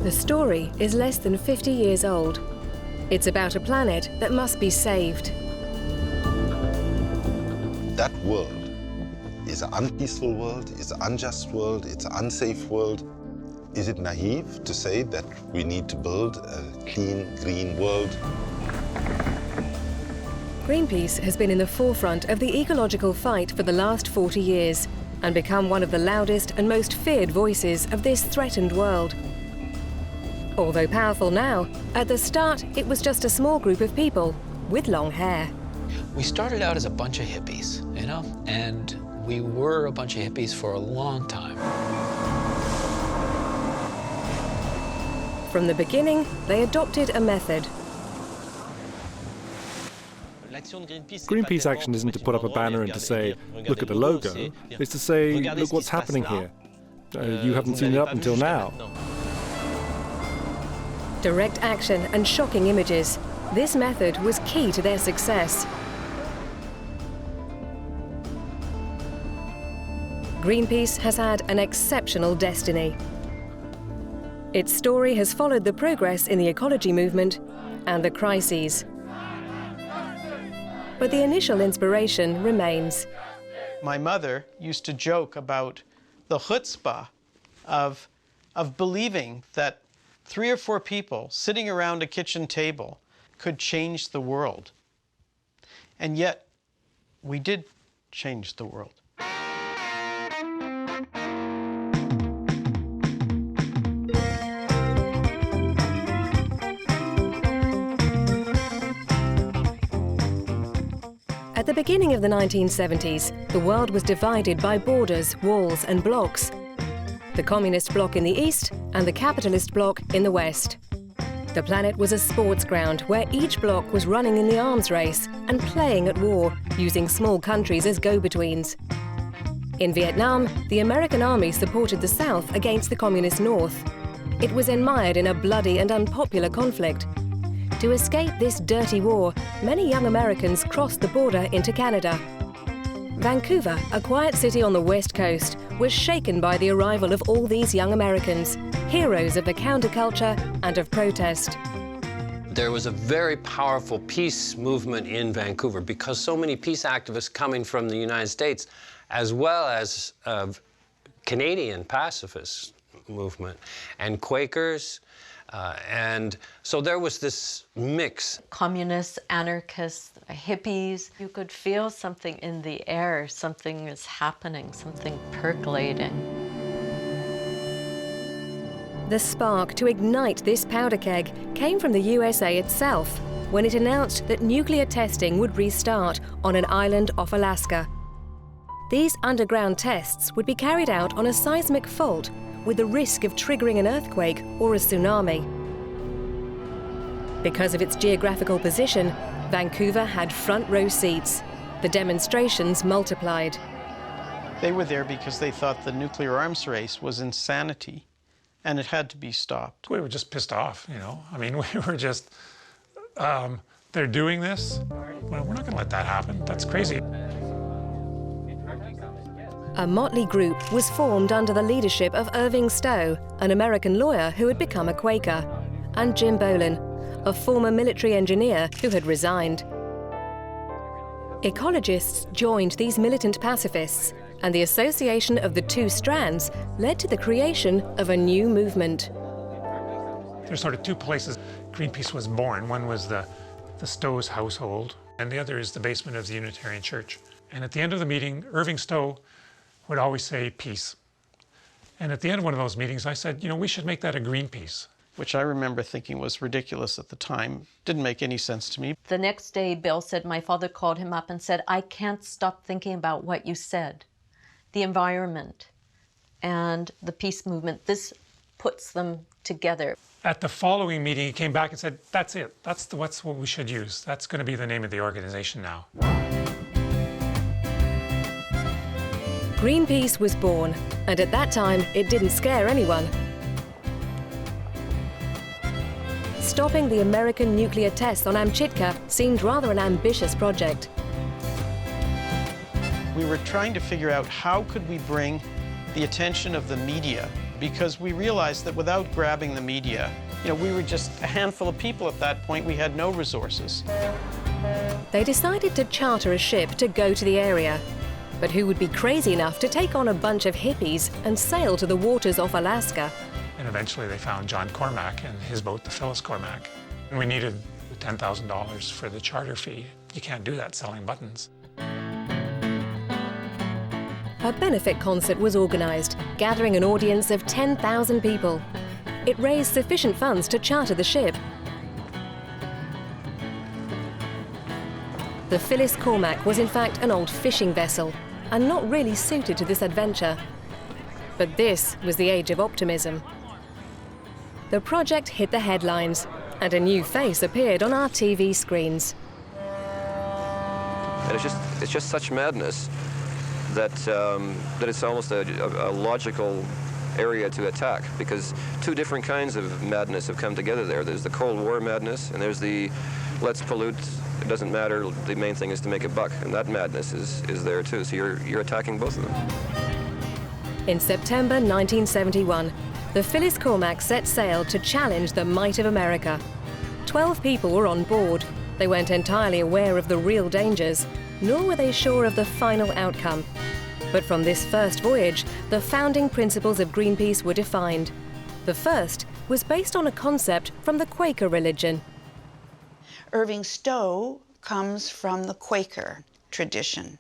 The story is less than 50 years old. It's about a planet that must be saved. That world is an unpeaceful world, it's an unjust world, it's an unsafe world. Is it naive to say that we need to build a clean, green world? Greenpeace has been in the forefront of the ecological fight for the last 40 years and become one of the loudest and most feared voices of this threatened world. Although powerful now, at the start it was just a small group of people with long hair. We started out as a bunch of hippies, you know, and we were a bunch of hippies for a long time. From the beginning, they adopted a method. Greenpeace action isn't to put up a banner and to say, look at the logo. It's to say, look what's happening here. You haven't seen it up until now. Direct action and shocking images. This method was key to their success. Greenpeace has had an exceptional destiny. Its story has followed the progress in the ecology movement and the crises. But the initial inspiration remains. My mother used to joke about the chutzpah of believing that 3 or 4 people sitting around a kitchen table could change the world. And yet, we did change the world. At the beginning of the 1970s, the world was divided by borders, walls and blocks. The communist bloc in the east and the capitalist bloc in the west. The planet was a sports ground where each bloc was running in the arms race and playing at war, using small countries as go-betweens. In Vietnam, the American army supported the South against the communist North. It was enmired in a bloody and unpopular conflict. To escape this dirty war, many young Americans crossed the border into Canada. Vancouver, a quiet city on the west coast, was shaken by the arrival of all these young Americans, heroes of the counterculture and of protest. There was a very powerful peace movement in Vancouver because so many peace activists coming from the United States, as well as Canadian pacifist movement, and Quakers, and so there was this mix. Communists, anarchists, hippies. You could feel something in the air, something is happening, something percolating. The spark to ignite this powder keg came from the USA itself, when it announced that nuclear testing would restart on an island off Alaska. These underground tests would be carried out on a seismic fault with the risk of triggering an earthquake or a tsunami. Because of its geographical position, Vancouver had front row seats. The demonstrations multiplied. They were there because they thought the nuclear arms race was insanity, and it had to be stopped. We were just pissed off, you know. I mean, we were just, they're doing this. Well, we're not going to let that happen. That's crazy. A motley group was formed under the leadership of Irving Stowe, an American lawyer who had become a Quaker, and Jim Bolin, a former military engineer who had resigned. Ecologists joined these militant pacifists, and the association of the two strands led to the creation of a new movement. There's sort of 2 places Greenpeace was born. One was the Stowe's household, and the other is the basement of the Unitarian Church. And at the end of the meeting, Irving Stowe would always say peace. And at the end of one of those meetings, I said, you know, we should make that a Greenpeace. Which I remember thinking was ridiculous at the time. Didn't make any sense to me. The next day, Bill said my father called him up and said, I can't stop thinking about what you said. The environment and the peace movement, this puts them together. At the following meeting, he came back and said, that's it. That's what we should use. That's going to be the name of the organization now. Greenpeace was born, and at that time, it didn't scare anyone. Stopping the American nuclear tests on Amchitka seemed rather an ambitious project. We were trying to figure out how could we bring the attention of the media because we realized that without grabbing the media, we were just a handful of people at that point. We had no resources. They decided to charter a ship to go to the area. But who would be crazy enough to take on a bunch of hippies and sail to the waters off Alaska? And eventually they found John Cormack and his boat, the Phyllis Cormack. And we needed $10,000 for the charter fee. You can't do that selling buttons. A benefit concert was organised, gathering an audience of 10,000 people. It raised sufficient funds to charter the ship. The Phyllis Cormack was in fact an old fishing vessel and not really suited to this adventure. But this was the age of optimism. The project hit the headlines and a new face appeared on our TV screens. And it's just such madness that it's almost a logical area to attack, because two different kinds of madness have come together there. There's the Cold War madness, and there's the let's pollute, it doesn't matter, the main thing is to make a buck, and that madness is there too, so you're attacking both of them. In September 1971, the Phyllis Cormack set sail to challenge the might of America. 12 people were on board. They weren't entirely aware of the real dangers, nor were they sure of the final outcome. But from this first voyage, the founding principles of Greenpeace were defined. The first was based on a concept from the Quaker religion. Irving Stowe comes from the Quaker tradition.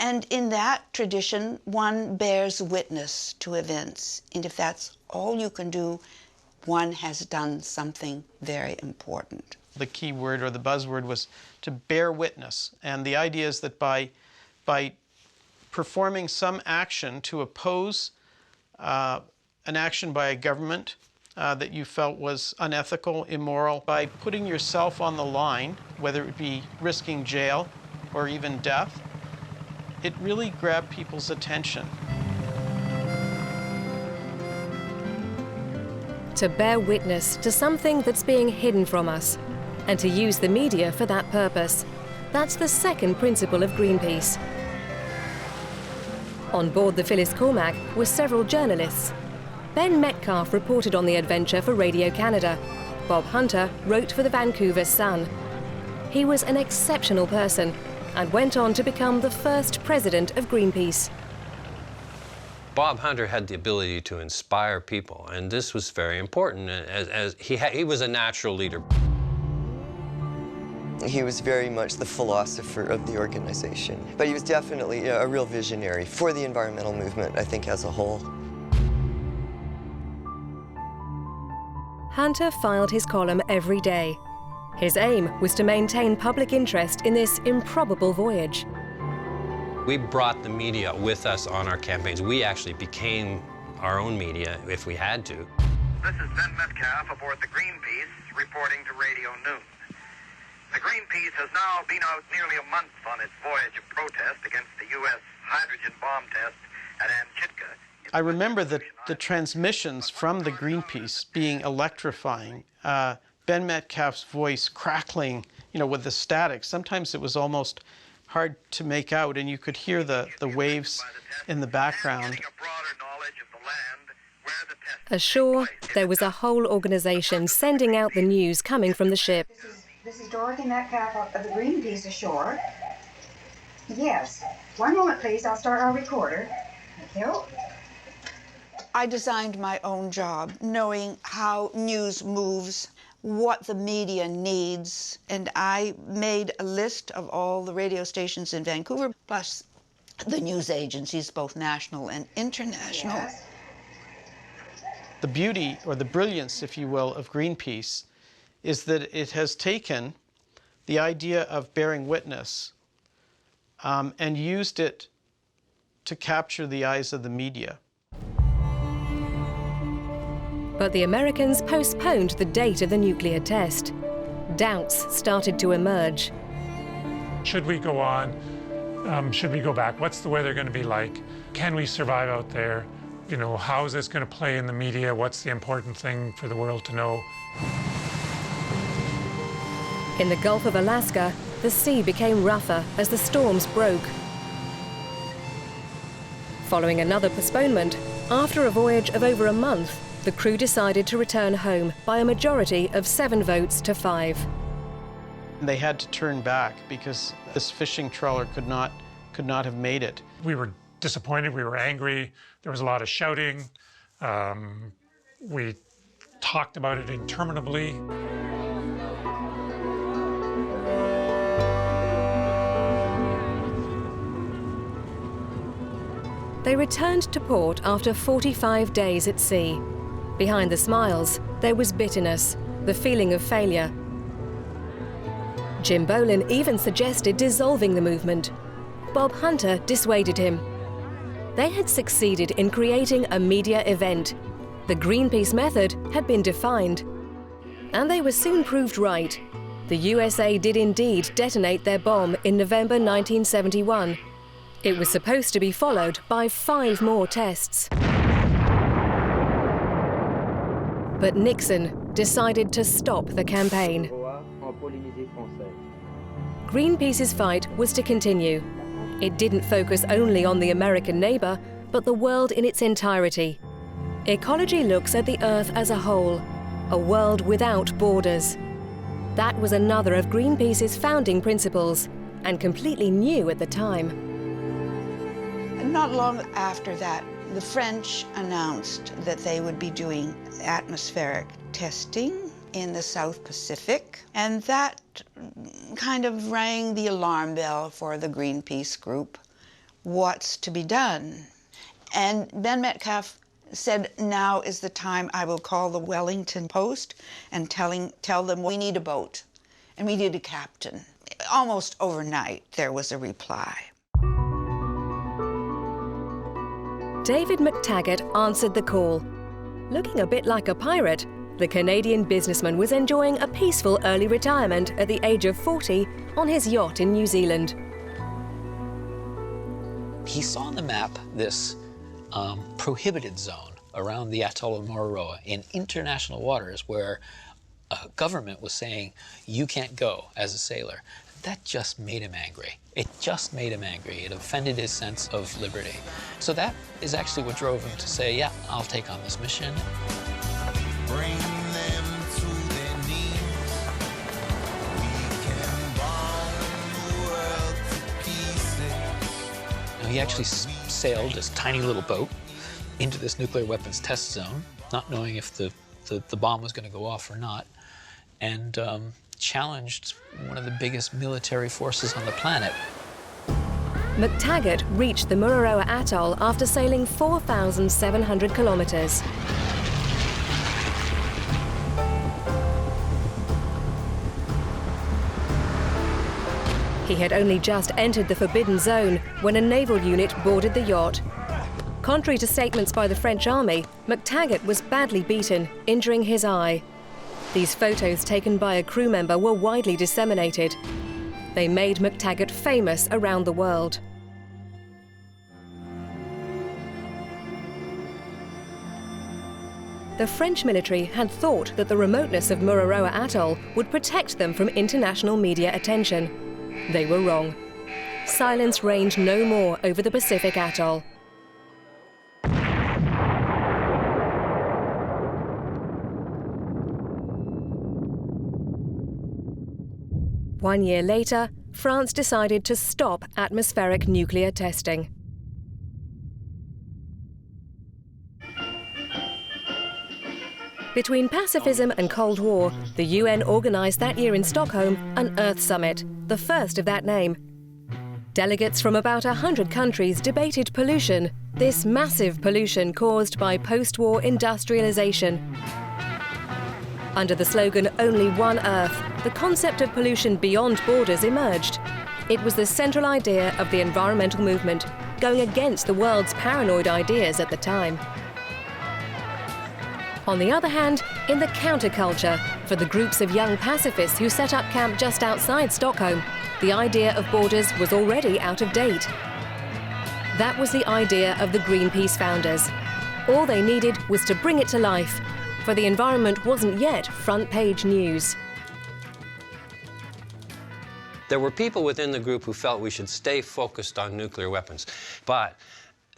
And in that tradition, one bears witness to events. And if that's all you can do, one has done something very important. The key word or the buzzword was to bear witness. And the idea is that by performing some action to oppose an action by a government that you felt was unethical, immoral, by putting yourself on the line, whether it be risking jail or even death, it really grabbed people's attention. To bear witness to something that's being hidden from us, and to use the media for that purpose. That's the second principle of Greenpeace. On board the Phyllis Cormack were several journalists. Ben Metcalf reported on the adventure for Radio Canada. Bob Hunter wrote for the Vancouver Sun. He was an exceptional person and went on to become the first president of Greenpeace. Bob Hunter had the ability to inspire people, and this was very important, as he was a natural leader. He was very much the philosopher of the organization, but he was definitely a real visionary for the environmental movement, I think, as a whole. Hunter filed his column every day. His aim was to maintain public interest in this improbable voyage. We brought the media with us on our campaigns. We actually became our own media if we had to. This is Ben Metcalf aboard the Greenpeace reporting to Radio Noon. The Greenpeace has now been out nearly a month on its voyage of protest against the U.S. hydrogen bomb test at Antarctica. I remember the transmissions from the Greenpeace being electrifying. Ben Metcalf's voice crackling, with the static. Sometimes it was almost hard to make out, and you could hear the waves in the background. Ashore, there was a whole organization sending out the news coming from the ship. This is Dorothy Metcalf of the Greenpeace ashore. Yes. One moment, please. I'll start our recorder. Thank you. I designed my own job, knowing how news moves, what the media needs, and I made a list of all the radio stations in Vancouver, plus the news agencies, both national and international. Yes. The beauty, or the brilliance, if you will, of Greenpeace is that it has taken the idea of bearing witness and used it to capture the eyes of the media. But the Americans postponed the date of the nuclear test. Doubts started to emerge. Should we go on? Should we go back? What's the weather going to be like? Can we survive out there? How is this going to play in the media? What's the important thing for the world to know? In the Gulf of Alaska, the sea became rougher as the storms broke. Following another postponement, After a voyage of over a month, the crew decided to return home by a majority of 7 votes to 5. They had to turn back because this fishing trawler could not have made it. We were disappointed, we were angry, there was a lot of shouting. We talked about it interminably. They returned to port after 45 days at sea. Behind the smiles, there was bitterness, the feeling of failure. Jim Bolin even suggested dissolving the movement. Bob Hunter dissuaded him. They had succeeded in creating a media event. The Greenpeace method had been defined. And they were soon proved right. The USA did indeed detonate their bomb in November 1971. It was supposed to be followed by 5 more tests. But Nixon decided to stop the campaign. Greenpeace's fight was to continue. It didn't focus only on the American neighbor, but the world in its entirety. Ecology looks at the Earth as a whole, a world without borders. That was another of Greenpeace's founding principles, and completely new at the time. Not long after that, the French announced that they would be doing atmospheric testing in the South Pacific, and that kind of rang the alarm bell for the Greenpeace group. What's to be done? And Ben Metcalfe said, now is the time. I will call the Wellington Post and tell them we need a boat, and we need a captain. Almost overnight, there was a reply. David McTaggart answered the call. Looking a bit like a pirate, the Canadian businessman was enjoying a peaceful early retirement at the age of 40 on his yacht in New Zealand. He saw on the map this prohibited zone around the atoll of Mururoa in international waters where a government was saying, you can't go as a sailor. That just made him angry. It just made him angry. It offended his sense of liberty. So that is actually what drove him to say, yeah, I'll take on this mission. Bring them to their knees. We can bomb the world to pieces. Now, he actually sailed this tiny little boat into this nuclear weapons test zone, not knowing if the bomb was going to go off or not, and challenged one of the biggest military forces on the planet. McTaggart reached the Mururoa Atoll after sailing 4,700 kilometers. He had only just entered the forbidden zone when a naval unit boarded the yacht. Contrary to statements by the French army, McTaggart was badly beaten, injuring his eye. These photos taken by a crew member were widely disseminated. They made McTaggart famous around the world. The French military had thought that the remoteness of Mururoa Atoll would protect them from international media attention. They were wrong. Silence reigned no more over the Pacific atoll. One year later, France decided to stop atmospheric nuclear testing. Between pacifism and Cold War, the UN organized that year in Stockholm an Earth Summit, the first of that name. Delegates from about 100 countries debated pollution, this massive pollution caused by post-war industrialization. Under the slogan, "Only One Earth," the concept of pollution beyond borders emerged. It was the central idea of the environmental movement, going against the world's paranoid ideas at the time. On the other hand, in the counterculture, for the groups of young pacifists who set up camp just outside Stockholm, the idea of borders was already out of date. That was the idea of the Greenpeace founders. All they needed was to bring it to life, for the environment wasn't yet front-page news. There were people within the group who felt we should stay focused on nuclear weapons. But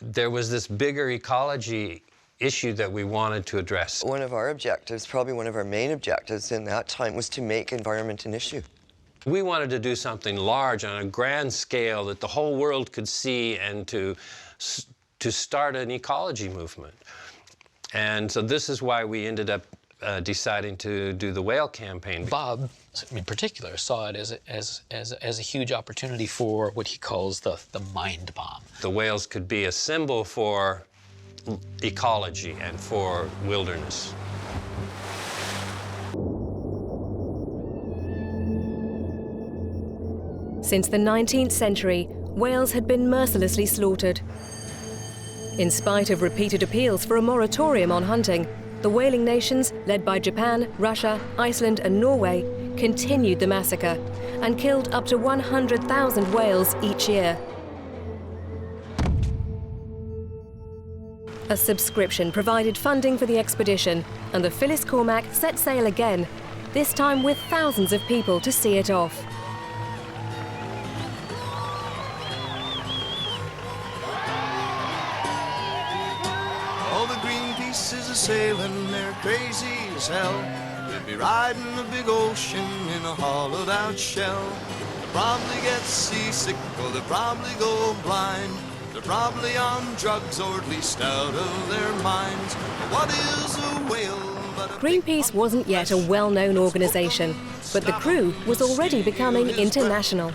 there was this bigger ecology issue that we wanted to address. One of our objectives, probably one of our main objectives in that time, was to make environment an issue. We wanted to do something large on a grand scale that the whole world could see, and to start an ecology movement. And so this is why we ended up deciding to do the whale campaign. Bob, in particular, saw it as a huge opportunity for what he calls the mind bomb. The whales could be a symbol for ecology and for wilderness. Since the 19th century, whales had been mercilessly slaughtered. In spite of repeated appeals for a moratorium on hunting, the whaling nations, led by Japan, Russia, Iceland and Norway, continued the massacre and killed up to 100,000 whales each year. A subscription provided funding for the expedition, and the Phyllis Cormac set sail again, this time with thousands of people to see it off. All the Greenpeace is a-sailing, they're crazy as hell. They'd be riding the big ocean in a hollowed-out shell. They'll probably get seasick, or they'll probably go blind. They're probably on drugs, or at least out of their minds. What is a whale but a Greenpeace wasn't yet a well-known organisation, but the crew was already becoming international.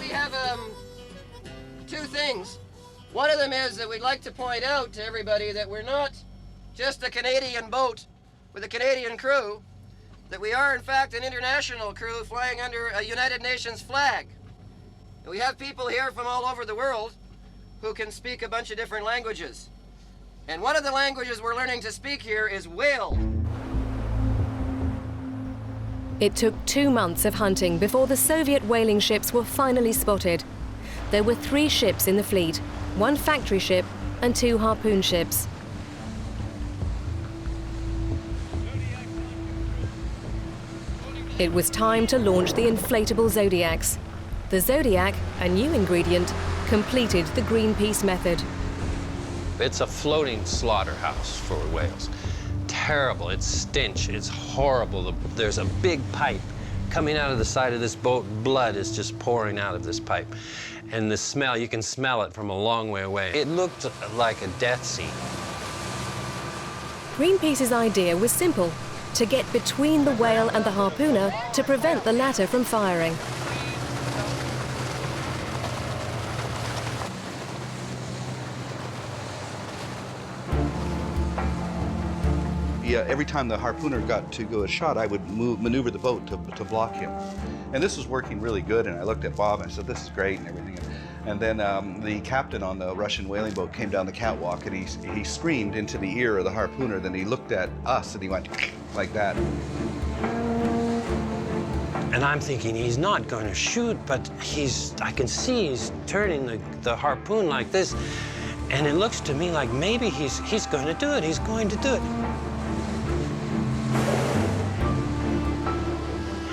We have two things. One of them is that we'd like to point out to everybody that we're not just a Canadian boat with a Canadian crew, that we are in fact an international crew flying under a United Nations flag. And we have people here from all over the world who can speak a bunch of different languages. And one of the languages we're learning to speak here is whale. It took 2 months of hunting before the Soviet whaling ships were finally spotted. There were 3 ships in the fleet, 1 factory ship and 2 harpoon ships. It was time to launch the inflatable Zodiacs. The Zodiac, a new ingredient, completed the Greenpeace method. It's a floating slaughterhouse for whales. Terrible, it's stench, it's horrible. There's a big pipe coming out of the side of this boat. Blood is just pouring out of this pipe. And the smell, you can smell it from a long way away. It looked like a death scene. Greenpeace's idea was simple: to get between the whale and the harpooner to prevent the latter from firing. Yeah, every time the harpooner got to go a shot, I would maneuver the boat to block him. And this was working really good, and I looked at Bob and I said, this is great and everything. And then the captain on the Russian whaling boat came down the catwalk and he screamed into the ear of the harpooner. Then he looked at us and he went like that. And I'm thinking he's not going to shoot, but I can see he's turning the harpoon like this. And it looks to me like maybe he's going to do it, he's going to do it.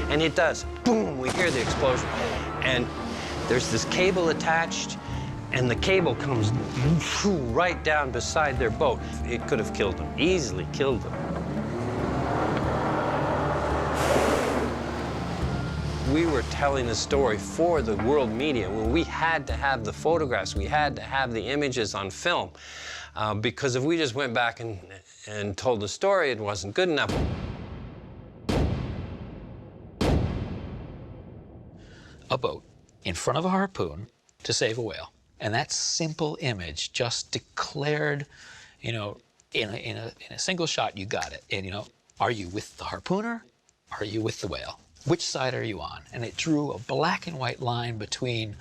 And it does. Boom, we hear the explosion. And there's this cable attached, and the cable comes right down beside their boat. It could have killed them, easily killed them. We were telling the story for the world media. When we had to have the photographs, we had to have the images on film. Because if we just went back and told the story, it wasn't good enough. A boat in front of a harpoon to save a whale. And that simple image just declared, in a single shot, you got it. And, are you with the harpooner? Are you with the whale? Which side are you on? And it drew a black and white line between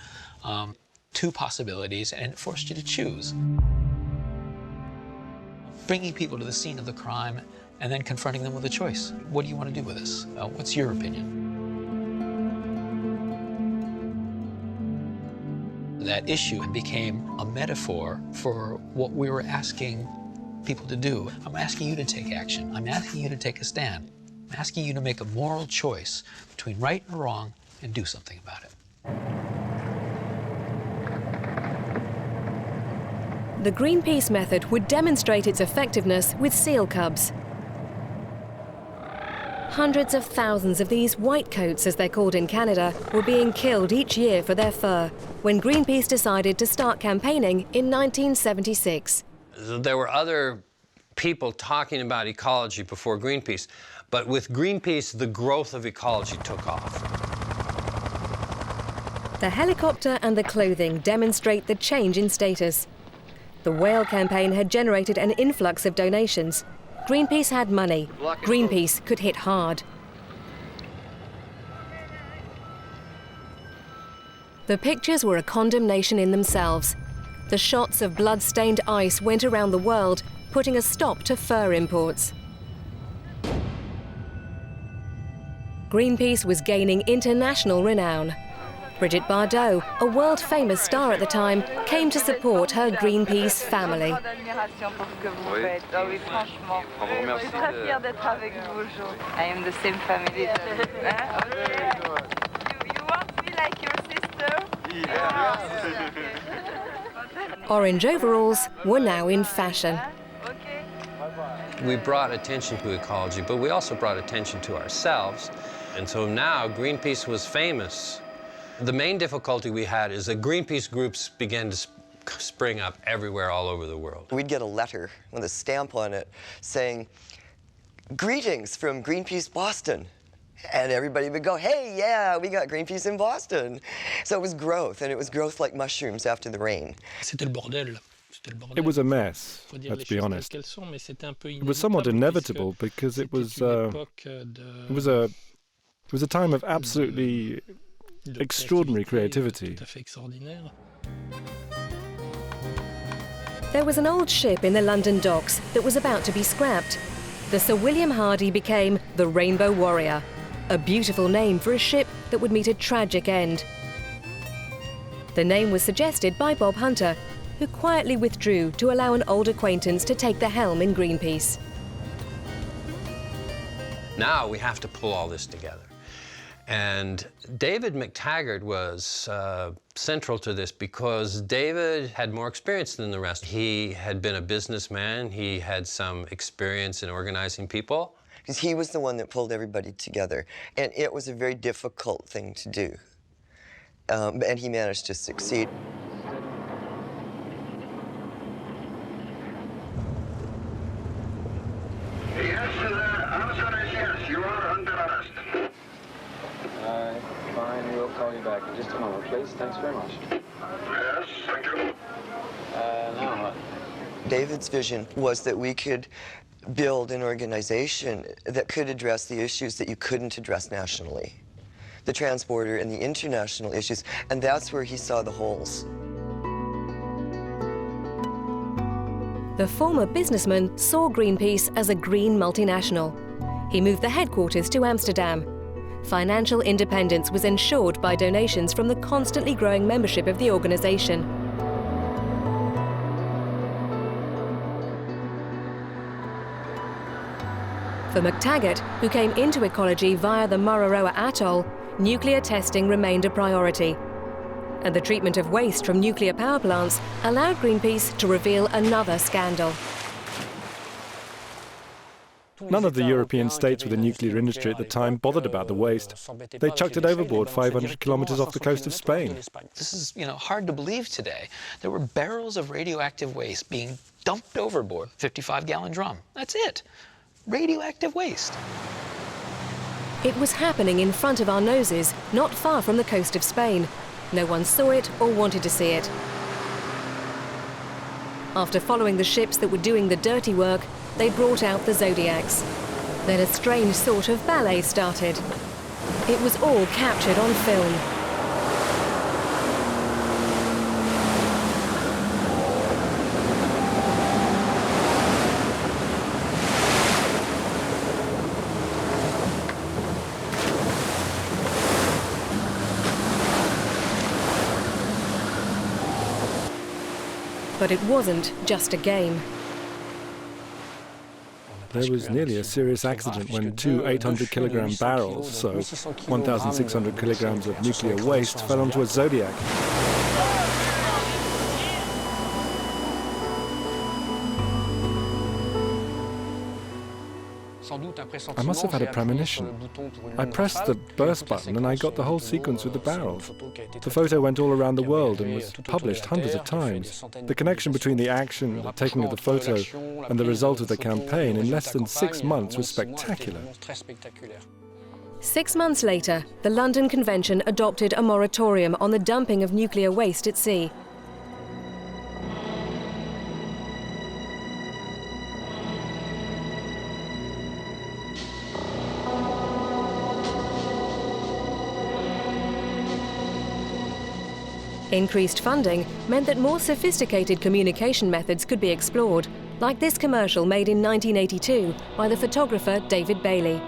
2 possibilities, and it forced you to choose. Bringing people to the scene of the crime and then confronting them with a choice. What do you want to do with this? What's your opinion? That issue became a metaphor for what we were asking people to do. I'm asking you to take action. I'm asking you to take a stand. I'm asking you to make a moral choice between right and wrong and do something about it. the Greenpeace method would demonstrate its effectiveness with seal cubs. Hundreds of thousands of these whitecoats, as they're called in Canada, were being killed each year for their fur when Greenpeace decided to start campaigning in 1976. There were other people talking about ecology before Greenpeace, but with Greenpeace, the growth of ecology took off. The helicopter and the clothing demonstrate the change in status. The whale campaign had generated an influx of donations. Greenpeace had money. Greenpeace could hit hard. The pictures were a condemnation in themselves. The shots of blood-stained ice went around the world, putting a stop to fur imports. Greenpeace was gaining international renown. Brigitte Bardot, a world-famous star at the time, came to support her Greenpeace family. I am the same family. You want me like your sister? Orange overalls were now in fashion. We brought attention to ecology, but we also brought attention to ourselves. And so now Greenpeace was famous. The main difficulty we had is that Greenpeace groups began to spring up everywhere all over the world. We'd get a letter with a stamp on it saying, "Greetings from Greenpeace Boston." And everybody would go, "Hey, yeah, we got Greenpeace in Boston." So it was growth, and it was growth like mushrooms after the rain. It was a mess, let's be honest. It was somewhat inevitable because it was a time of absolutely extraordinary creativity. There was an old ship in the London docks that was about to be scrapped. The Sir William Hardy became the Rainbow Warrior, a beautiful name for a ship that would meet a tragic end. The name was suggested by Bob Hunter, who quietly withdrew to allow an old acquaintance to take the helm in Greenpeace. Now we have to pull all this together. And David McTaggart was central to this because David had more experience than the rest. He had been a businessman. He had some experience in organizing people. Because he was the one that pulled everybody together. And it was a very difficult thing to do. And he managed to succeed. Yes, the answer is yes. You are under arrest. Fine, we'll call you back in just a moment, please. Thanks very much. Yes, thank you. Now what? David's vision was that we could build an organization that could address the issues that you couldn't address nationally. The transborder and the international issues, and that's where he saw the holes. The former businessman saw Greenpeace as a green multinational. He moved the headquarters to Amsterdam. Financial independence was ensured by donations from the constantly growing membership of the organization. For McTaggart, who came into ecology via the Mururoa Atoll, nuclear testing remained a priority. And the treatment of waste from nuclear power plants allowed Greenpeace to reveal another scandal. None of the European states with a nuclear industry at the time bothered about the waste. They chucked it overboard 500 kilometers off the coast of Spain. This is, hard to believe today. There were barrels of radioactive waste being dumped overboard, 55-gallon drum. That's it. Radioactive waste. It was happening in front of our noses, not far from the coast of Spain. No one saw it or wanted to see it. After following the ships that were doing the dirty work, they brought out the Zodiacs. Then a strange sort of ballet started. It was all captured on film. But it wasn't just a game. There was nearly a serious accident when two 800-kilogram barrels, so 1,600 kilograms of nuclear waste, fell onto a Zodiac. I must have had a premonition. I pressed the burst button and I got the whole sequence with the barrels. The photo went all around the world and was published hundreds of times. The connection between the action, the taking of the photo, and the result of the campaign in less than 6 months was spectacular. 6 months later, the London Convention adopted a moratorium on the dumping of nuclear waste at sea. Increased funding meant that more sophisticated communication methods could be explored, like this commercial made in 1982 by the photographer David Bailey.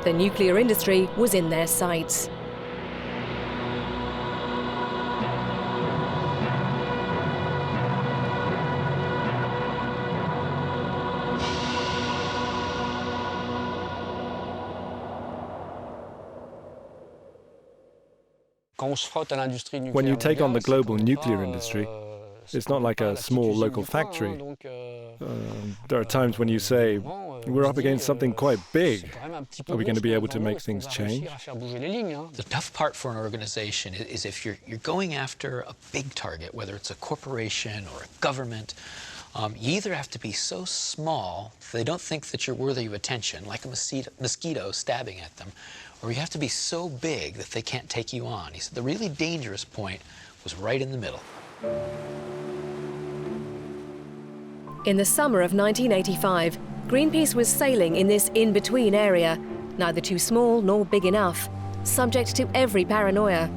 The nuclear industry was in their sights. When you take on the global nuclear industry, it's not like a small local factory. There are times when you say, we're up against something quite big. Are we going to be able to make things change? The tough part for an organization is if you're going after a big target, whether it's a corporation or a government, you either have to be so small they don't think that you're worthy of attention, like a mosquito stabbing at them, or you have to be so big that they can't take you on. He said the really dangerous point was right in the middle. In the summer of 1985, Greenpeace was sailing in this in-between area, neither too small nor big enough, subject to every paranoia.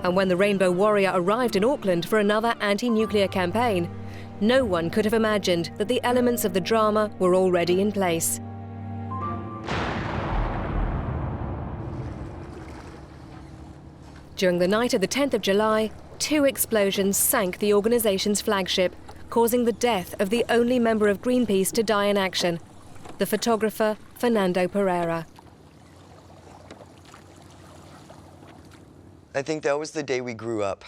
And when the Rainbow Warrior arrived in Auckland for another anti-nuclear campaign, no one could have imagined that the elements of the drama were already in place. During the night of the 10th of July, 2 explosions sank the organization's flagship, causing the death of the only member of Greenpeace to die in action, the photographer Fernando Pereira. I think that was the day we grew up.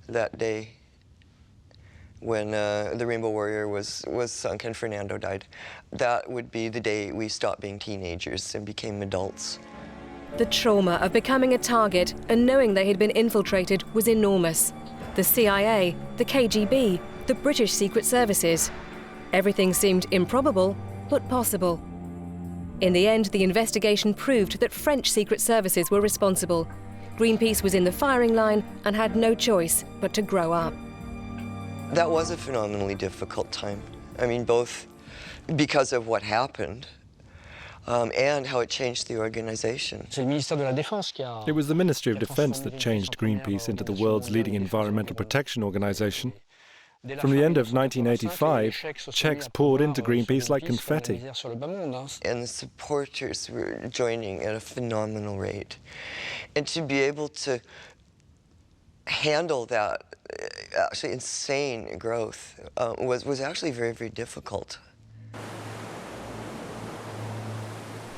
That day when the Rainbow Warrior was sunk and Fernando died. That would be the day we stopped being teenagers and became adults. The trauma of becoming a target and knowing they had been infiltrated was enormous. The CIA, the KGB, the British Secret Services. Everything seemed improbable, but possible. In the end, the investigation proved that French Secret Services were responsible. Greenpeace was in the firing line and had no choice but to grow up. That was a phenomenally difficult time. I mean, both because of what happened, and how it changed the organization. It was the Ministry of Defense that changed Greenpeace into the world's leading environmental protection organization. From the end of 1985, checks poured into Greenpeace like confetti. And the supporters were joining at a phenomenal rate. And to be able to handle that actually insane growth was actually very, very difficult.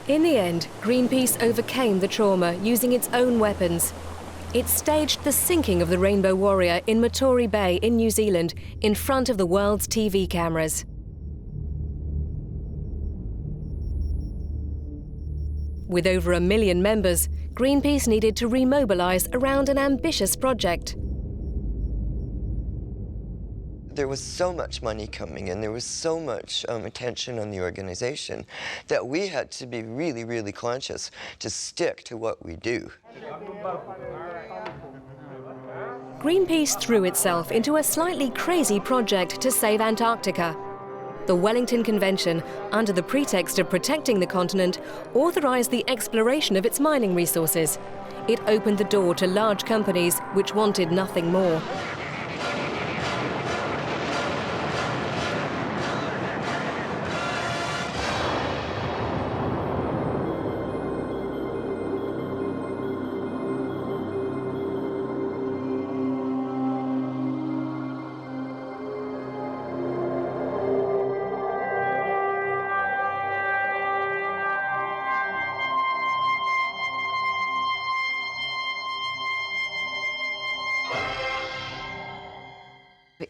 In the end, Greenpeace overcame the trauma using its own weapons. It staged the sinking of the Rainbow Warrior in Matori Bay in New Zealand in front of the world's TV cameras. With over 1 million members, Greenpeace needed to remobilize around an ambitious project. There was so much money coming in, there was so much attention on the organization that we had to be really, really conscious to stick to what we do. Greenpeace threw itself into a slightly crazy project to save Antarctica. The Wellington Convention, under the pretext of protecting the continent, authorized the exploration of its mining resources. It opened the door to large companies which wanted nothing more.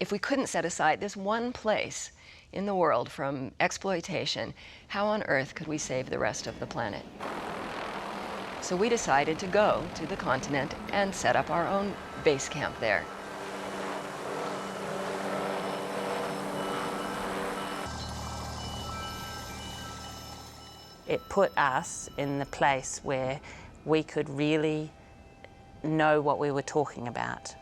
If we couldn't set aside this one place in the world from exploitation, how on earth could we save the rest of the planet? So we decided to go to the continent and set up our own base camp there. It put us in the place where we could really know what we were talking about.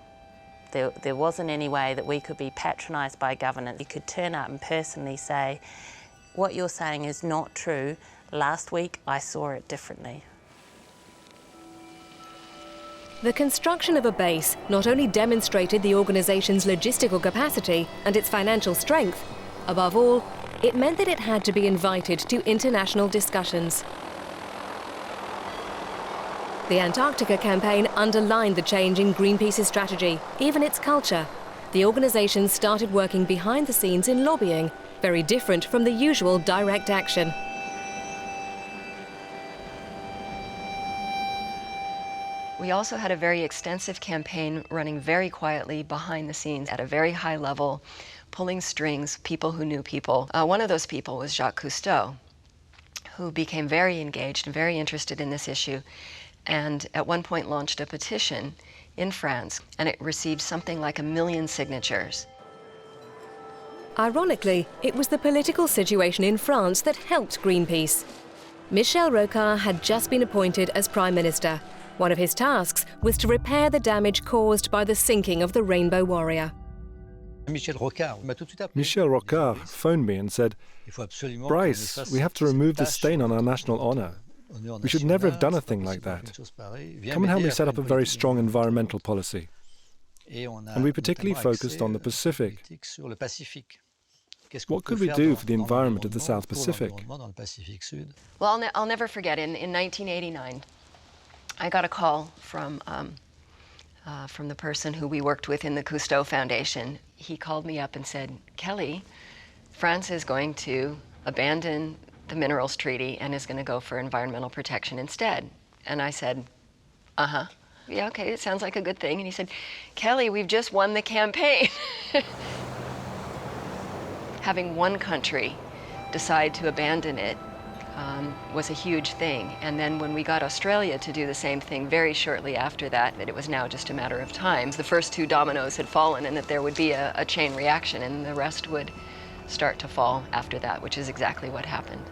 There wasn't any way that we could be patronised by government. You could turn up and personally say, what you're saying is not true. Last week I saw it differently. The construction of a base not only demonstrated the organisation's logistical capacity and its financial strength, above all, it meant that it had to be invited to international discussions. The Antarctica campaign underlined the change in Greenpeace's strategy, even its culture. The organisation started working behind the scenes in lobbying, very different from the usual direct action. We also had a very extensive campaign running very quietly behind the scenes at a very high level, pulling strings, people who knew people. One of those people was Jacques Cousteau, who became very engaged and very interested in this issue, and at one point launched a petition in France, and it received something like 1 million signatures. Ironically, it was the political situation in France that helped Greenpeace. Michel Rocard had just been appointed as Prime Minister. One of his tasks was to repair the damage caused by the sinking of the Rainbow Warrior. Michel Rocard phoned me and said, "Bryce, we have to remove the stain on our national honour. We should never have done a thing like that. Come and help me set up a very strong environmental policy." And we particularly focused on the Pacific. What could we do for the environment of the South Pacific? Well, I'll never forget, in 1989, I got a call from the person who we worked with in the Cousteau Foundation. He called me up and said, "Kelly, France is going to abandon the Minerals Treaty and is going to go for environmental protection instead." And I said, "Uh-huh. Yeah, okay, it sounds like a good thing." And he said, "Kelly, we've just won the campaign." Having one country decide to abandon it was a huge thing. And then when we got Australia to do the same thing very shortly after that it was now just a matter of time. The first two dominoes had fallen, and that there would be a chain reaction, and the rest would start to fall after that, which is exactly what happened.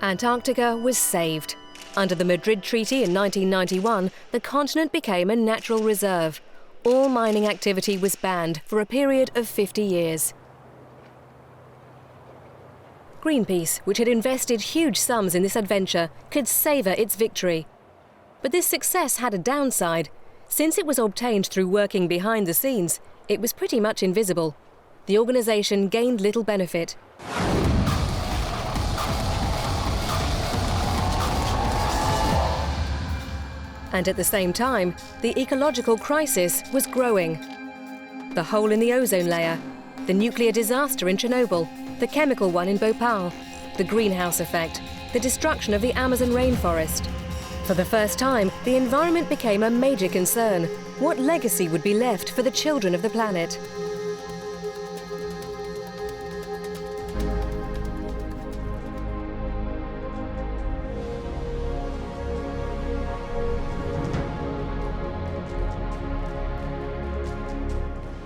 Antarctica was saved. Under the Madrid Treaty in 1991, the continent became a natural reserve. All mining activity was banned for a period of 50 years. Greenpeace, which had invested huge sums in this adventure, could savour its victory. But this success had a downside. Since it was obtained through working behind the scenes, it was pretty much invisible. The organisation gained little benefit. And at the same time, the ecological crisis was growing. The hole in the ozone layer, the nuclear disaster in Chernobyl, the chemical one in Bhopal, the greenhouse effect, the destruction of the Amazon rainforest. For the first time, the environment became a major concern. What legacy would be left for the children of the planet?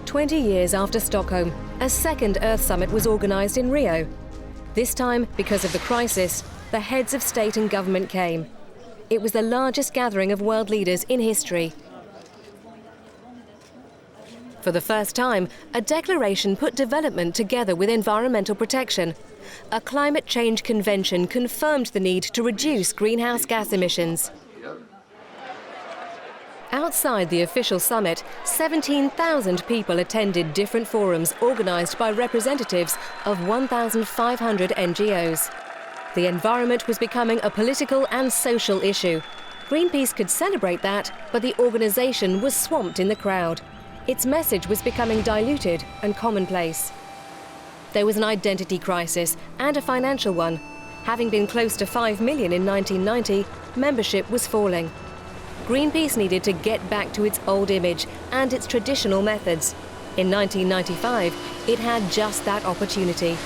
"20 years after Stockholm, a second Earth Summit was organised in Rio. This time, because of the crisis, the heads of state and government came. It was the largest gathering of world leaders in history. For the first time, a declaration put development together with environmental protection. A climate change convention confirmed the need to reduce greenhouse gas emissions. Outside the official summit, 17,000 people attended different forums organised by representatives of 1,500 NGOs. The environment was becoming a political and social issue. Greenpeace could celebrate that, but the organisation was swamped in the crowd. Its message was becoming diluted and commonplace. There was an identity crisis and a financial one. Having been close to 5 million in 1990, membership was falling. Greenpeace needed to get back to its old image and its traditional methods. In 1995, it had just that opportunity.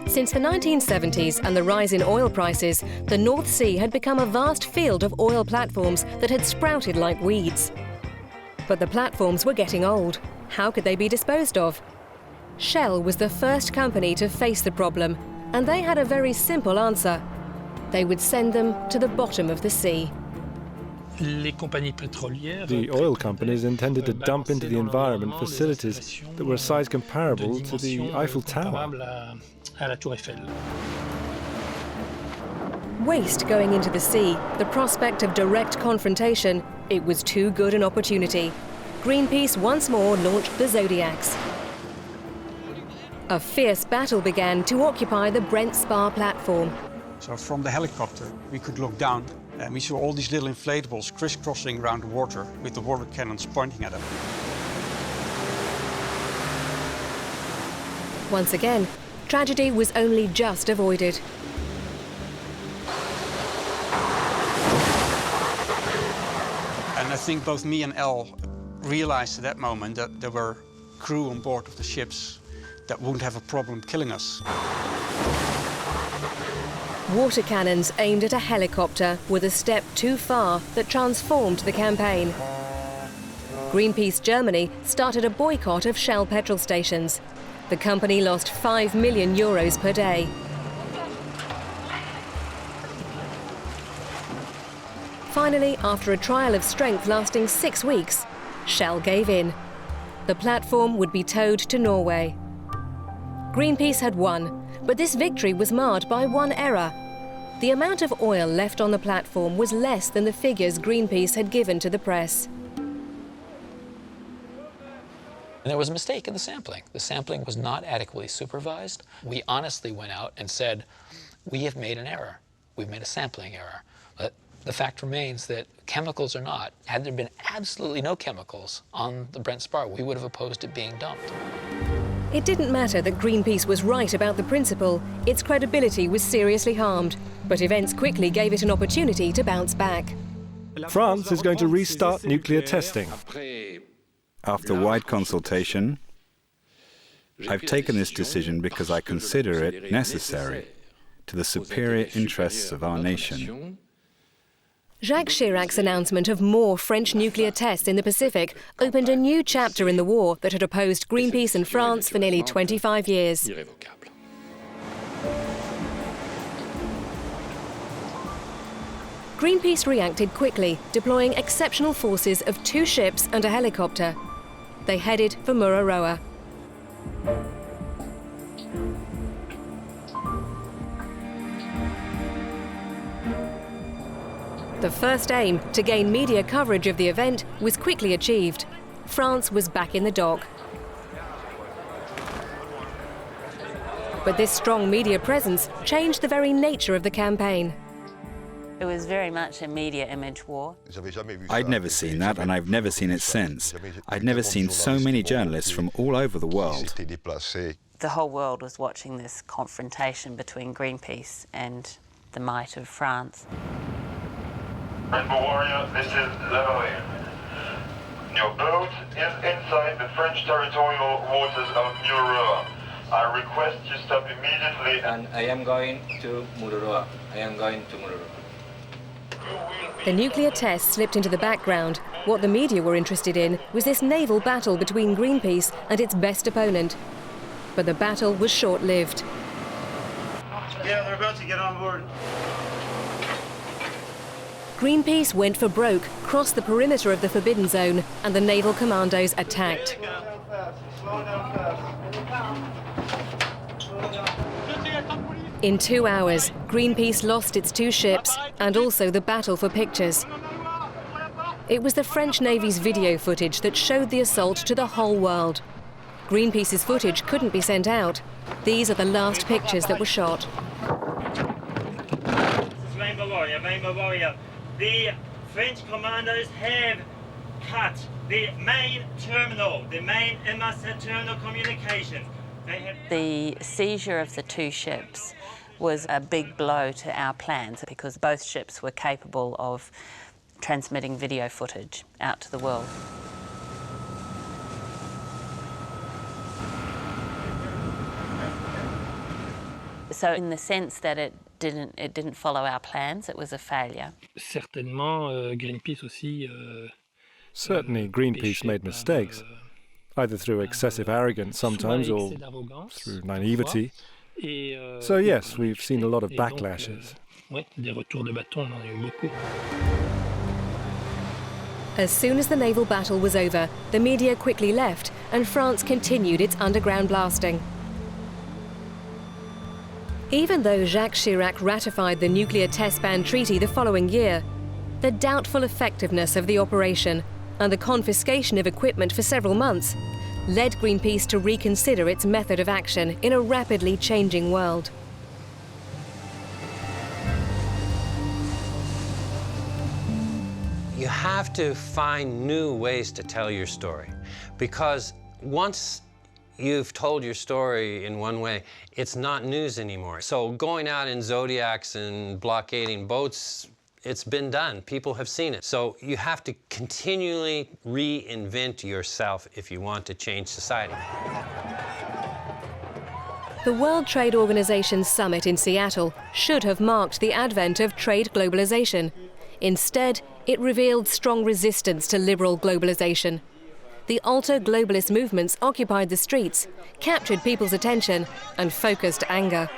Since the 1970s and the rise in oil prices, the North Sea had become a vast field of oil platforms that had sprouted like weeds. But the platforms were getting old. How could they be disposed of? Shell was the first company to face the problem, and they had a very simple answer. They would send them to the bottom of the sea. The oil companies intended to dump into the environment facilities that were a size comparable to the Eiffel Tower. Waste going into the sea, the prospect of direct confrontation, it was too good an opportunity. Greenpeace once more launched the Zodiacs. A fierce battle began to occupy the Brent Spar platform. So from the helicopter, we could look down and we saw all these little inflatables crisscrossing around the water with the water cannons pointing at them. Once again, tragedy was only just avoided. And I think both me and Elle realized at that moment that there were crew on board of the ships that wouldn't have a problem killing us. Water cannons aimed at a helicopter were the step too far that transformed the campaign. Greenpeace Germany started a boycott of Shell petrol stations. The company lost €5 million per day. Finally, after a trial of strength lasting 6 weeks, Shell gave in. The platform would be towed to Norway. Greenpeace had won, but this victory was marred by one error. The amount of oil left on the platform was less than the figures Greenpeace had given to the press. And there was a mistake in the sampling. The sampling was not adequately supervised. We honestly went out and said, we have made an error. We've made a sampling error. But the fact remains that chemicals or not, had there been absolutely no chemicals on the Brent Spar, we would have opposed it being dumped. It didn't matter that Greenpeace was right about the principle. Its credibility was seriously harmed. But events quickly gave it an opportunity to bounce back. France is going to restart nuclear testing. After wide consultation, I've taken this decision because I consider it necessary to the superior interests of our nation. Jacques Chirac's announcement of more French nuclear tests in the Pacific opened a new chapter in the war that had opposed Greenpeace and France for nearly 25 years. Greenpeace reacted quickly, deploying exceptional forces of 2 ships and a helicopter. They headed for Mururoa. The first aim, to gain media coverage of the event, was quickly achieved. France was back in the dock. But this strong media presence changed the very nature of the campaign. It was very much a media image war. I'd never seen that, and I've never seen it since. I'd never seen so many journalists from all over the world. The whole world was watching this confrontation between Greenpeace and the might of France. Rainbow Warrior, this is Leveling. Your boat is inside the French territorial waters of Mururoa. I request you stop immediately. And I am going to Mururoa. I am going to Mururoa. The nuclear test slipped into the background. What the media were interested in was this naval battle between Greenpeace and its best opponent. But the battle was short-lived. Yeah, they're about to get on board. Greenpeace went for broke, crossed the perimeter of the Forbidden Zone, and the naval commandos attacked. In 2 hours, Greenpeace lost its 2 ships and also the battle for pictures. It was the French Navy's video footage that showed the assault to the whole world. Greenpeace's footage couldn't be sent out. These are the last pictures that were shot. Rainbow Warrior. The French commandos have cut the main terminal, the main MSA terminal communication. The seizure of the 2 ships was a big blow to our plans because both ships were capable of transmitting video footage out to the world. So in the sense that it didn't follow our plans, it was a failure. Certainly, Greenpeace made mistakes, either through excessive arrogance sometimes or through naivety. So yes, we've seen a lot of backlashes. As soon as the naval battle was over, the media quickly left and France continued its underground blasting. Even though Jacques Chirac ratified the nuclear test ban treaty the following year, the doubtful effectiveness of the operation and the confiscation of equipment for several months led Greenpeace to reconsider its method of action in a rapidly changing world. You have to find new ways to tell your story, because once you've told your story in one way, it's not news anymore. So going out in Zodiacs and blockading boats, it's been done. People have seen it. So you have to continually reinvent yourself if you want to change society. The World Trade Organization's summit in Seattle should have marked the advent of trade globalization. Instead, it revealed strong resistance to liberal globalization. The ultra-globalist movements occupied the streets, captured people's attention, and focused anger.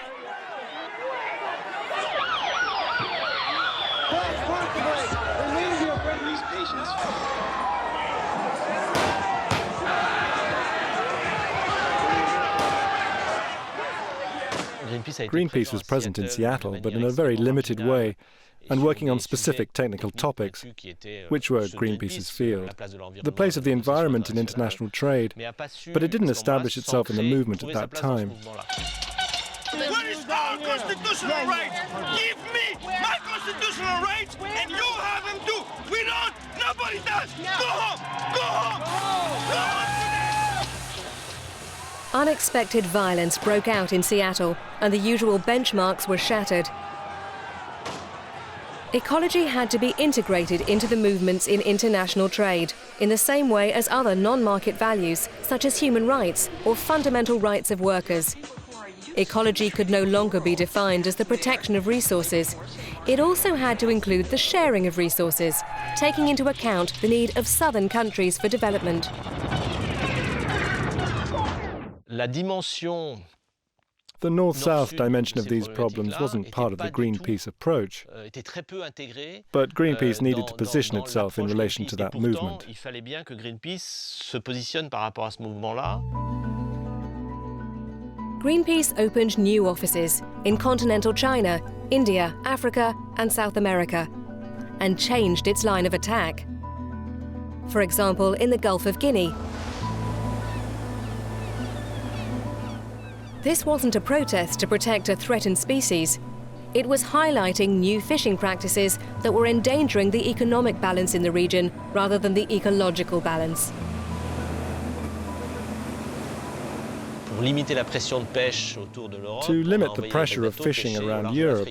Greenpeace was present in Seattle, but in a very limited way, and working on specific technical topics, which were Greenpeace's field. The place of the environment in international trade, but it didn't establish itself in the movement at that time. What is our constitutional rights? Give me my constitutional rights, and you have them too. We don't. Nobody does. Go home. Go home. Go home. Unexpected violence broke out in Seattle, and the usual benchmarks were shattered. Ecology had to be integrated into the movements in international trade, in the same way as other non-market values, such as human rights or fundamental rights of workers. Ecology could no longer be defined as the protection of resources. It also had to include the sharing of resources, taking into account the need of southern countries for development. The north-south dimension of these problems wasn't part of the Greenpeace approach, but Greenpeace needed to position itself in relation to that movement. Greenpeace opened new offices in continental China, India, Africa, and South America, and changed its line of attack. For example, in the Gulf of Guinea. This wasn't a protest to protect a threatened species. It was highlighting new fishing practices that were endangering the economic balance in the region rather than the ecological balance. To limit the pressure of fishing around Europe,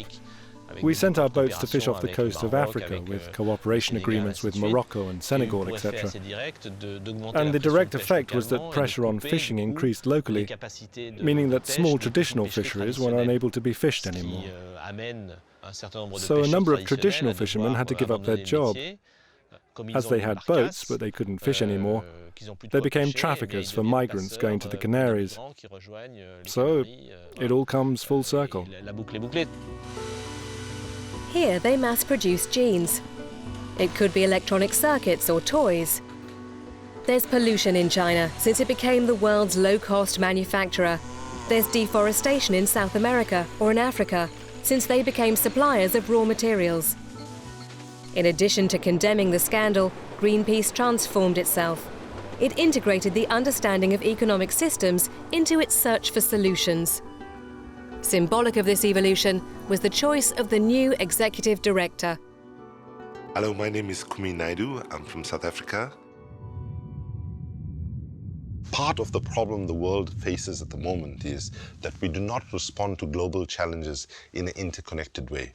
we sent our boats to fish off the coast of Africa with cooperation agreements with Morocco and Senegal, etc. And the direct effect was that pressure on fishing increased locally, meaning that small traditional fisheries were unable to be fished anymore. So a number of traditional fishermen had to give up their job. As they had boats, but they couldn't fish anymore, they became traffickers for migrants going to the Canaries. So it all comes full circle. Here they mass-produce genes. It could be electronic circuits or toys. There's pollution in China since it became the world's low-cost manufacturer. There's deforestation in South America or in Africa since they became suppliers of raw materials. In addition to condemning the scandal, Greenpeace transformed itself. It integrated the understanding of economic systems into its search for solutions. Symbolic of this evolution was the choice of the new executive director. Hello, my name is Kumi Naidu. I'm from South Africa. Part of the problem the world faces at the moment is that we do not respond to global challenges in an interconnected way.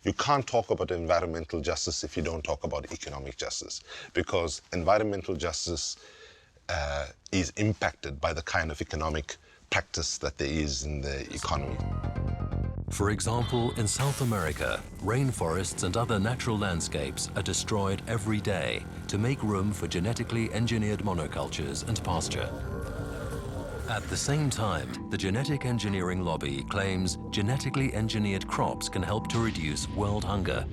You can't talk about environmental justice if you don't talk about economic justice, because environmental justice is impacted by the kind of economic practice that there is in the economy. For example, in South America, rainforests and other natural landscapes are destroyed every day to make room for genetically engineered monocultures and pasture. At the same time, the genetic engineering lobby claims genetically engineered crops can help to reduce world hunger.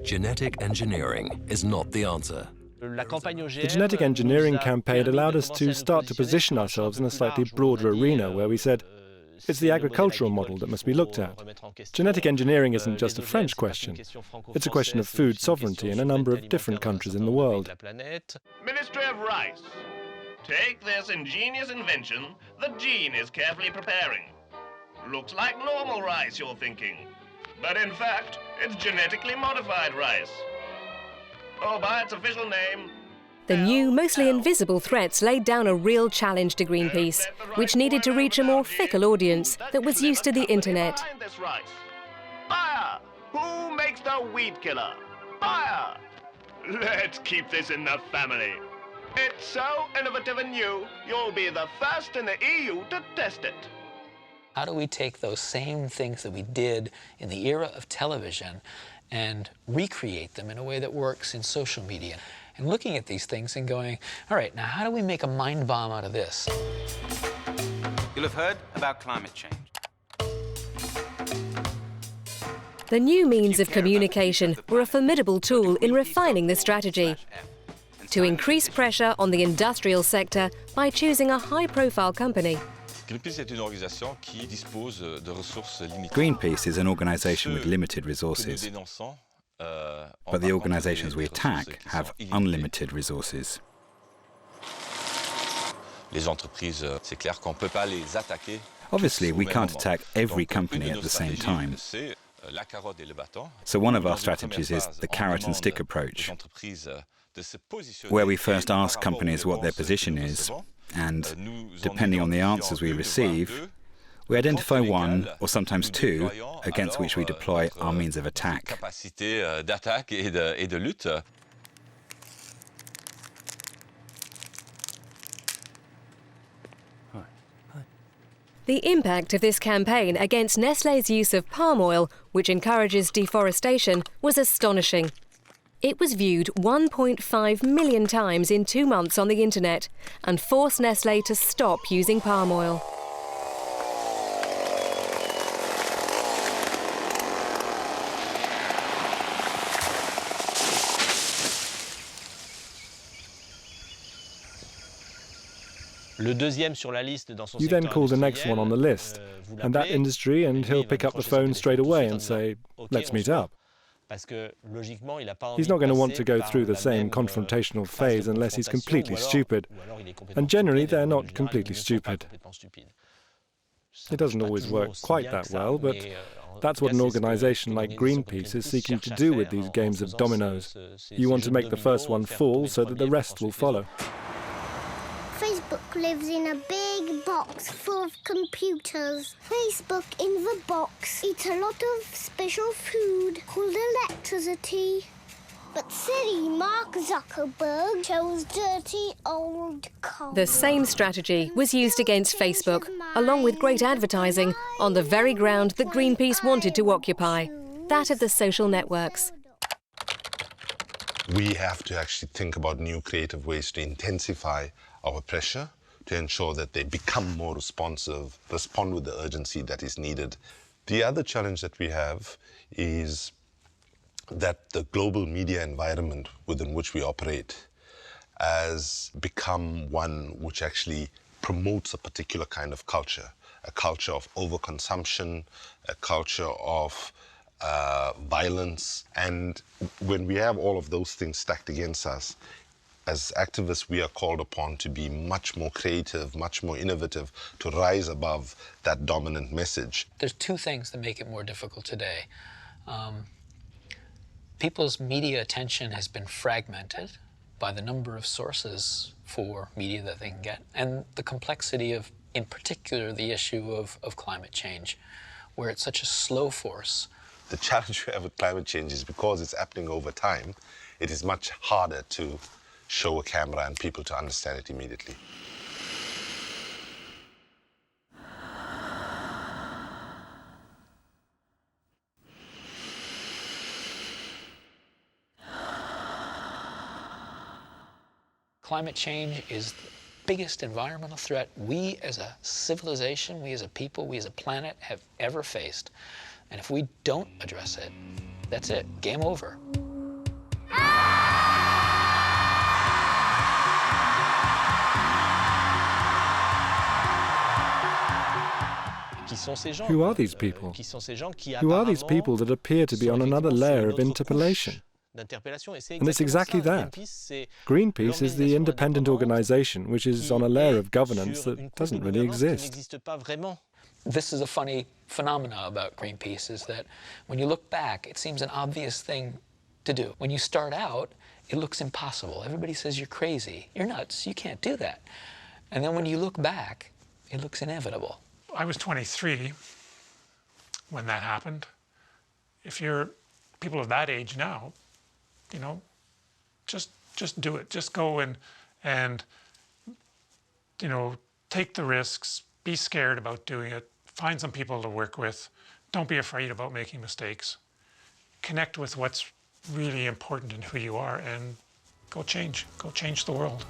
Genetic engineering is not the answer. The genetic engineering campaign allowed us to start to position ourselves in a slightly broader arena where we said, it's the agricultural model that must be looked at. Genetic engineering isn't just a French question. It's a question of food sovereignty in a number of different countries in the world. Ministry of Rice. Take this ingenious invention that Jean is carefully preparing. Looks like normal rice, you're thinking. But in fact, it's genetically modified rice. Oh, by its official name, the new, mostly invisible threats laid down a real challenge to Greenpeace, which needed to reach a more fickle audience that was used to the internet. Fire! Who makes the weed killer? Fire! Let's keep this in the family. It's so innovative and new, you'll be the first in the EU to test it. How do we take those same things that we did in the era of television and recreate them in a way that works in social media? And looking at these things and going, all right, now how do we make a mind bomb out of this? You'll have heard about climate change. The new means of communication were a formidable tool in refining the strategy to increase pressure on the industrial sector by choosing a high-profile company. Greenpeace is an organisation with limited resources. But the organisations we attack have unlimited resources. Obviously, we can't attack every company at the same time. So one of our strategies is the carrot and stick approach, where we first ask companies what their position is, and depending on the answers we receive, we identify one, or sometimes two, against which we deploy our means of attack. The impact of this campaign against Nestlé's use of palm oil, which encourages deforestation, was astonishing. It was viewed 1.5 million times in 2 months on the internet and forced Nestlé to stop using palm oil. You then call the next one on the list, and that industry, and he'll pick up the phone straight away and say, let's meet up. He's not going to want to go through the same confrontational phase unless he's completely stupid. And generally, they're not completely stupid. It doesn't always work quite that well, but that's what an organisation like Greenpeace is seeking to do with these games of dominoes. You want to make the first one fall so that the rest will follow. Facebook lives in a big box full of computers. Facebook in the box eats a lot of special food called electricity. But silly Mark Zuckerberg chose dirty old coal. The same strategy was used against Facebook, along with great advertising, on the very ground that Greenpeace wanted to occupy, that of the social networks. We have to actually think about new creative ways to intensify our pressure, to ensure that they become more responsive, respond with the urgency that is needed. The other challenge that we have is that the global media environment within which we operate has become one which actually promotes a particular kind of culture, a culture of overconsumption, a culture of violence. And when we have all of those things stacked against us, as activists, we are called upon to be much more creative, much more innovative, to rise above that dominant message. There's two things that make it more difficult today. People's media attention has been fragmented by the number of sources for media that they can get, and the complexity of, in particular, the issue of climate change, where it's such a slow force The challenge we have with climate change is because it's happening over time, it is much harder to show a camera and people to understand it immediately. Climate change is the biggest environmental threat we as a civilization, we as a people, we as a planet have ever faced. And if we don't address it, that's it, game over. Who are these people? Who are these people that appear to be on another layer of interpellation? And it's exactly that. Greenpeace is the independent organization which is on a layer of governance that doesn't really exist. This is a funny phenomena about Greenpeace, is that when you look back, it seems an obvious thing to do. When you start out, it looks impossible. Everybody says you're crazy, you're nuts, you can't do that. And then when you look back, it looks inevitable. I was 23 when that happened. If you're people of that age now, you know, just do it. Just go and you know, take the risks. Be scared about doing it. Find some people to work with. Don't be afraid about making mistakes. Connect with what's really important in who you are and go change the world.